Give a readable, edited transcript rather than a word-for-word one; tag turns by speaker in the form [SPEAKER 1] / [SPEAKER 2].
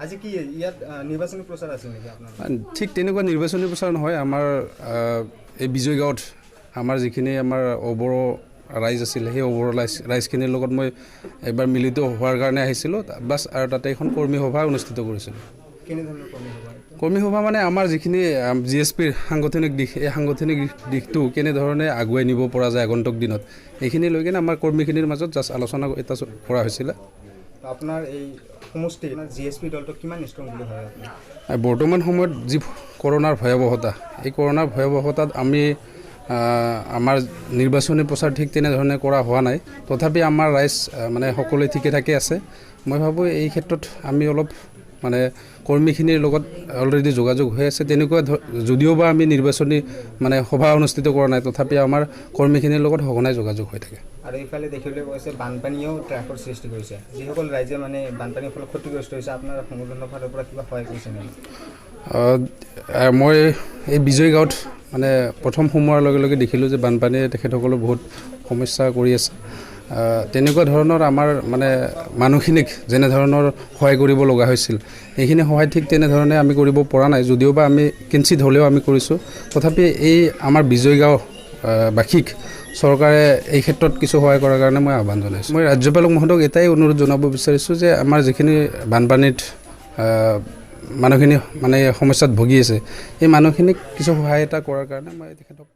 [SPEAKER 1] আজি কি ইয়াত নিৰ্বাচনী প্ৰচাৰ আছিল নেকি আপোনাৰ?
[SPEAKER 2] ঠিক তেনেকুৱা নিৰ্বাচনী প্ৰচাৰ নহয়। আমাৰ এই বিজয় গাঁৱত আমাৰ যিখিনি আমাৰ অবৰ ৰাইজ আছিল, সেই অবৰ ৰাইজখিনিৰ লগত মই এবাৰ মিলিত হোৱাৰ কাৰণে আহিছিলোঁ। বাছ আৰু তাতে এখন কৰ্মী সভা অনুষ্ঠিত কৰিছিলোঁ।
[SPEAKER 1] কেনেধৰণৰ কৰ্মী সভা?
[SPEAKER 2] কৰ্মী সভা মানে আমাৰ যিখিনি GSPৰ সাংগঠনিক দিশ, এই সাংগঠনিক দিশটো কেনেধৰণে আগুৱাই নিব পৰা যায় আগন্তুক দিনত, এইখিনি লৈ কিনে আমাৰ কৰ্মীখিনিৰ মাজত জাষ্ট আলোচনা এটা কৰা হৈছিলে।
[SPEAKER 1] আপোনাৰ এই সমষ্টি GSP দলটো কিমান ষ্ট্ৰং বুলি ভাবে আপুনি?
[SPEAKER 2] বৰ্তমান সময়ত যি কৰোণাৰ ভয়াৱহতা, এই কৰোণাৰ ভয়াৱহতাত আমি আমাৰ নিৰ্বাচনী প্ৰচাৰ ঠিক তেনেধৰণে কৰা হোৱা নাই। তথাপি আমাৰ ৰাইজ মানে সকলোৱে ঠিকে ঠাকে আছে। মই ভাবোঁ এই ক্ষেত্ৰত আমি অলপ মানে কৰ্মীখিনিৰ লগত অলৰেডি যোগাযোগ হৈ আছে। তেনেকুৱা যদিও বা আমি নিৰ্বাচনী মানে সভা অনুষ্ঠিত কৰা নাই, তথাপি আমাৰ কৰ্মীখিনিৰ লগত সঘনাই যোগাযোগ হৈ থাকে।
[SPEAKER 1] আৰু এইফালে দেখিবলৈ গৈছে বানপানীয়েও ট্ৰেফিকৰ সৃষ্টি কৰিছে। যিসকল ৰাইজে মানে বানপানীৰ ফলত ক্ষতিগ্ৰস্ত হৈছে, আপোনাৰ সংগঠনৰ ফালৰ পৰা কিবা সহায় কৰিছে নেকি?
[SPEAKER 2] মই এই বিজয় গাঁৱত মানে প্ৰথম সোমোৱাৰ লগে লগে দেখিলোঁ যে বানপানীয়ে তেখেতসকলৰ বহুত সমস্যা কৰি আছে। তেনেকুৱা ধৰণৰ আমাৰ মানে মানুহখিনিক যেনেধৰণৰ সহায় কৰিব লগা হৈছিল, এইখিনি সহায় ঠিক তেনেধৰণে আমি কৰিব পৰা নাই। যদিও বা আমি কিঞ্চিত হ'লেও আমি কৰিছোঁ। তথাপি এই আমাৰ বিজয় গাঁও বাসীক চৰকাৰে এই ক্ষেত্ৰত কিছু সহায় কৰাৰ কাৰণে মই আহ্বান জনাইছোঁ। মই ৰাজ্যপালক মহোদয়ক এটাই অনুৰোধ জনাব বিচাৰিছোঁ যে আমাৰ যিখিনি বানপানীত মানুহখিনি মানে সমস্যাত ভুগি আছে, এই মানুহখিনিক কিছু সহায় এটা কৰাৰ কাৰণে মই তেখেতক